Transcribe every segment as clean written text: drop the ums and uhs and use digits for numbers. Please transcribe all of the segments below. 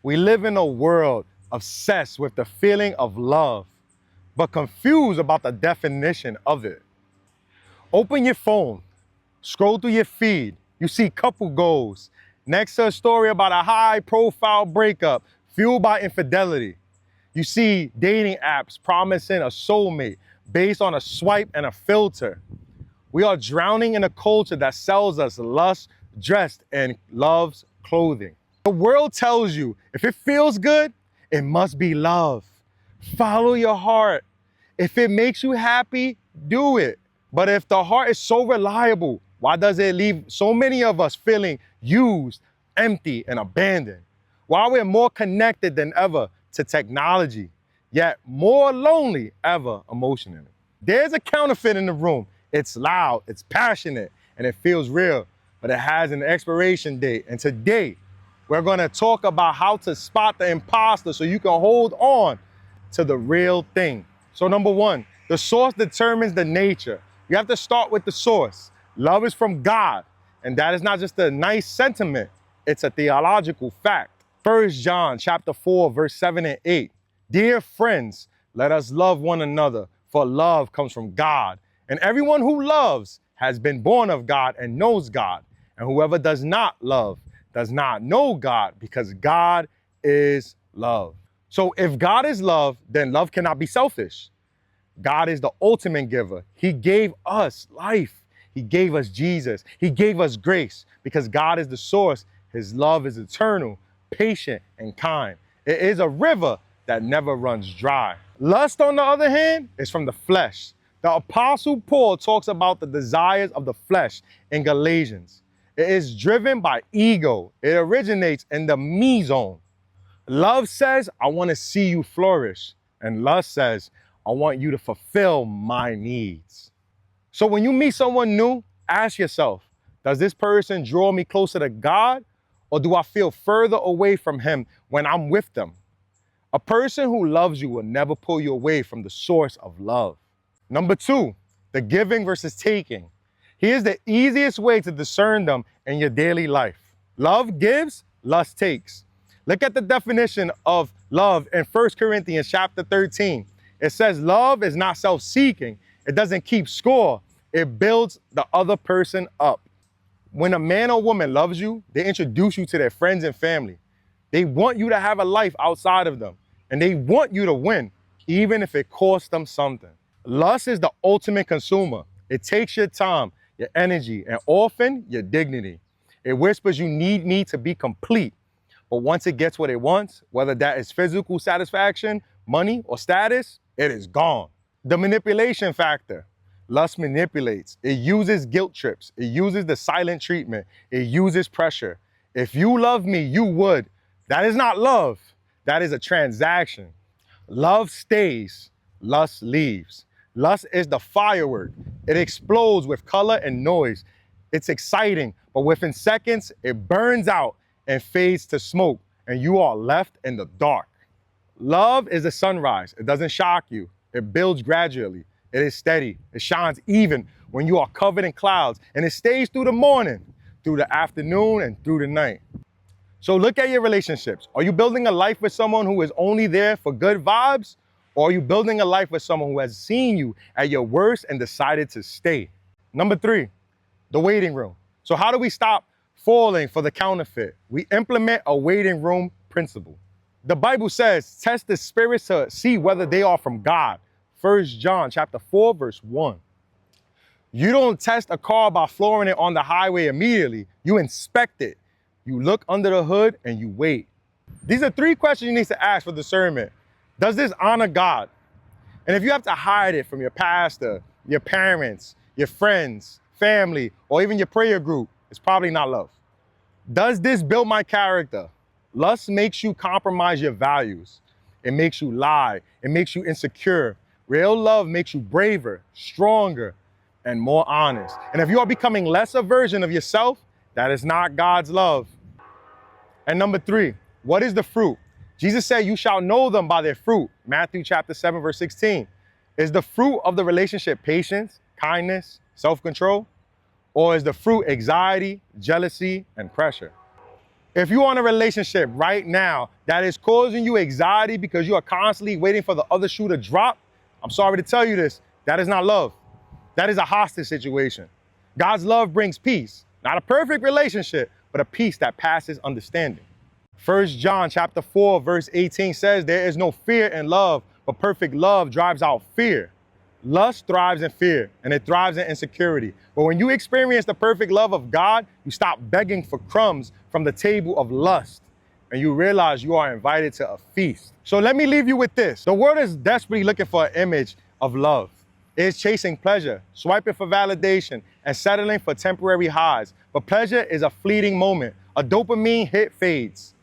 We live in a world obsessed with the feeling of love, but confused about the definition of it. Open your phone, scroll through your feed, you see couple goals, next to a story about a high-profile breakup fueled by infidelity. You see dating apps promising a soulmate based on a swipe and a filter. We are drowning in a culture that sells us lust dressed in love's clothing. The world tells you if it feels good, it must be love. Follow your heart. If it makes you happy, do it. But if the heart is so reliable, why does it leave so many of us feeling used, empty, and abandoned? Why we're more connected than ever to technology, yet more lonely ever emotionally. There's a counterfeit in the room. It's loud, it's passionate, and it feels real, but it has an expiration date. And today, we're gonna talk about how to spot the imposter so you can hold on to the real thing. So number one, the source determines the nature. You have to start with the source. Love is from God, and that is not just a nice sentiment, it's a theological fact. 1 John chapter 4, verse 7 and 8. Dear friends, let us love one another, for love comes from God. And everyone who loves has been born of God and knows God. And whoever does not love does not know God, because God is love. So if God is love, then love cannot be selfish. God is the ultimate giver. He gave us life. He gave us Jesus. He gave us grace. Because God is the source, his love is eternal, patient, and kind. It is a river that never runs dry. Lust, on the other hand, is from the flesh. The Apostle Paul talks about the desires of the flesh in Galatians. It is driven by ego. It originates in the me zone. Love says, I want to see you flourish. And lust says, I want you to fulfill my needs. So when you meet someone new, ask yourself, does this person draw me closer to God, or do I feel further away from him when I'm with them? A person who loves you will never pull you away from the source of love. Number two, the giving versus taking. Here's the easiest way to discern them in your daily life. Love gives, lust takes. Look at the definition of love in 1 Corinthians chapter 13. It says love is not self-seeking. It doesn't keep score. It builds the other person up. When a man or woman loves you, they introduce you to their friends and family. They want you to have a life outside of them, and they want you to win, even if it costs them something. Lust is the ultimate consumer. It takes your time, your energy, and often your dignity. It whispers you need me to be complete. But once it gets what it wants, whether that is physical satisfaction, money, or status, it is gone. The manipulation factor. Lust manipulates. It uses guilt trips. It uses the silent treatment. It uses pressure. If you love me, you would. That is not love. That is a transaction. Love stays. Lust leaves. Lust is the firework. It explodes with color and noise. It's exciting, but within seconds, it burns out and fades to smoke, and you are left in the dark. Love is a sunrise. It doesn't shock you. It builds gradually. It is steady. It shines even when you are covered in clouds, and it stays through the morning, through the afternoon, and through the night. So look at your relationships. Are you building a life with someone who is only there for good vibes? Or are you building a life with someone who has seen you at your worst and decided to stay? Number three, the waiting room. So how do we stop falling for the counterfeit? We implement a waiting room principle. The Bible says, test the spirits to see whether they are from God. 1 John chapter 4, verse 1. You don't test a car by flooring it on the highway immediately. You inspect it. You look under the hood and you wait. These are three questions you need to ask for discernment. Does this honor God? And if you have to hide it from your pastor, your parents, your friends, family, or even your prayer group, it's probably not love. Does this build my character? Lust makes you compromise your values. It makes you lie. It makes you insecure. Real love makes you braver, stronger, and more honest. And if you are becoming less a version of yourself, that is not God's love. And number three, what is the fruit? Jesus said, you shall know them by their fruit. Matthew chapter 7, verse 16. Is the fruit of the relationship patience, kindness, self-control? Or is the fruit anxiety, jealousy, and pressure? If you're in a relationship right now that is causing you anxiety because you are constantly waiting for the other shoe to drop, I'm sorry to tell you this, that is not love. That is a hostage situation. God's love brings peace, not a perfect relationship, but a peace that passes understanding. 1 John chapter 4, verse 18 says, there is no fear in love, but perfect love drives out fear. Lust thrives in fear, and it thrives in insecurity. But when you experience the perfect love of God, you stop begging for crumbs from the table of lust, and you realize you are invited to a feast. So let me leave you with this. The world is desperately looking for an image of love. It is chasing pleasure, swiping for validation, and settling for temporary highs. But pleasure is a fleeting moment. A dopamine hit fades.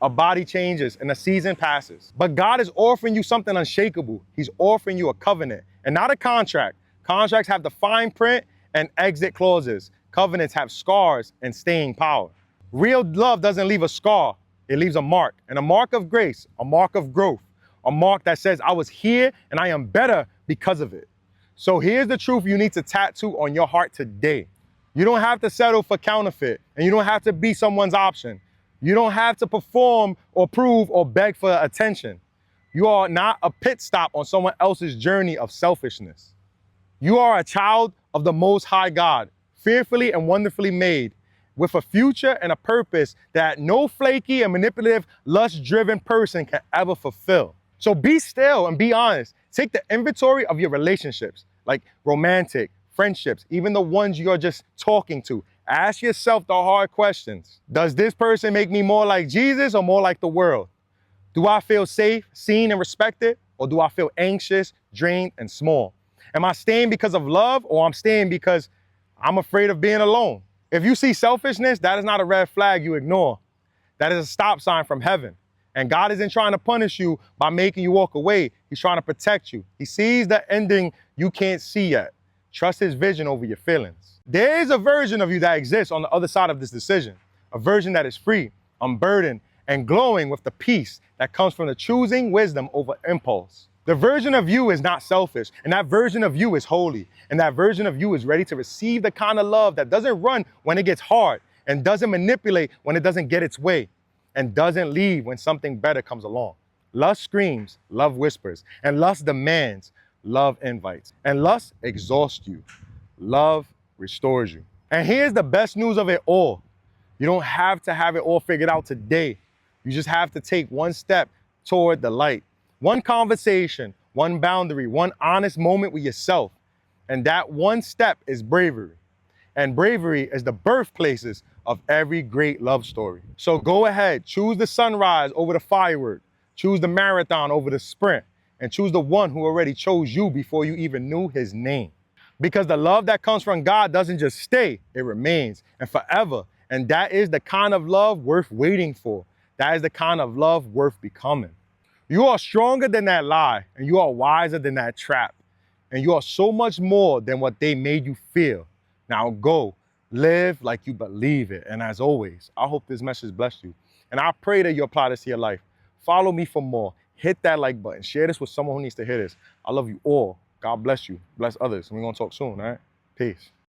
A body changes and a season passes. But God is offering you something unshakable. He's offering you a covenant and not a contract. Contracts have the fine print and exit clauses. Covenants have scars and staying power. Real love doesn't leave a scar. It leaves a mark, and a mark of grace, a mark of growth, a mark that says I was here and I am better because of it. So here's the truth you need to tattoo on your heart today. You don't have to settle for counterfeit, and you don't have to be someone's option. You don't have to perform or prove or beg for attention. You are not a pit stop on someone else's journey of selfishness. You are a child of the Most High God, fearfully and wonderfully made, with a future and a purpose that no flaky and manipulative, lust-driven person can ever fulfill. So be still and be honest. Take the inventory of your relationships, like romantic, friendships, even the ones you're just talking to. Ask yourself the hard questions. Does this person make me more like Jesus or more like the world? Do I feel safe, seen, and respected? Or do I feel anxious, drained, and small? Am I staying because of love, or I'm staying because I'm afraid of being alone? If you see selfishness, that is not a red flag you ignore. That is a stop sign from heaven. And God isn't trying to punish you by making you walk away. He's trying to protect you. He sees the ending you can't see yet. Trust his vision over your feelings. There is a version of you that exists on the other side of this decision, a version that is free, unburdened, and glowing with the peace that comes from the choosing wisdom over impulse. The version of you is not selfish, and that version of you is holy, and that version of you is ready to receive the kind of love that doesn't run when it gets hard, and doesn't manipulate when it doesn't get its way, and doesn't leave when something better comes along. Lust screams, love whispers, and lust demands, love invites, and lust exhausts you. Love restores you. And here's the best news of it all. You don't have to have it all figured out today. You just have to take one step toward the light. One conversation, one boundary, one honest moment with yourself. And that one step is bravery. And bravery is the birthplaces of every great love story. So go ahead, choose the sunrise over the firework. Choose the marathon over the sprint. And choose the one who already chose you before you even knew his name. Because the love that comes from God doesn't just stay, it remains and forever. And that is the kind of love worth waiting for. That is the kind of love worth becoming. You are stronger than that lie, and you are wiser than that trap. And you are so much more than what they made you feel. Now go, live like you believe it. And as always, I hope this message blessed you. And I pray that you apply this to your life. Follow me for more. Hit that like button. Share this with someone who needs to hear this. I love you all. God bless you. Bless others. And we're going to talk soon, all right? Peace.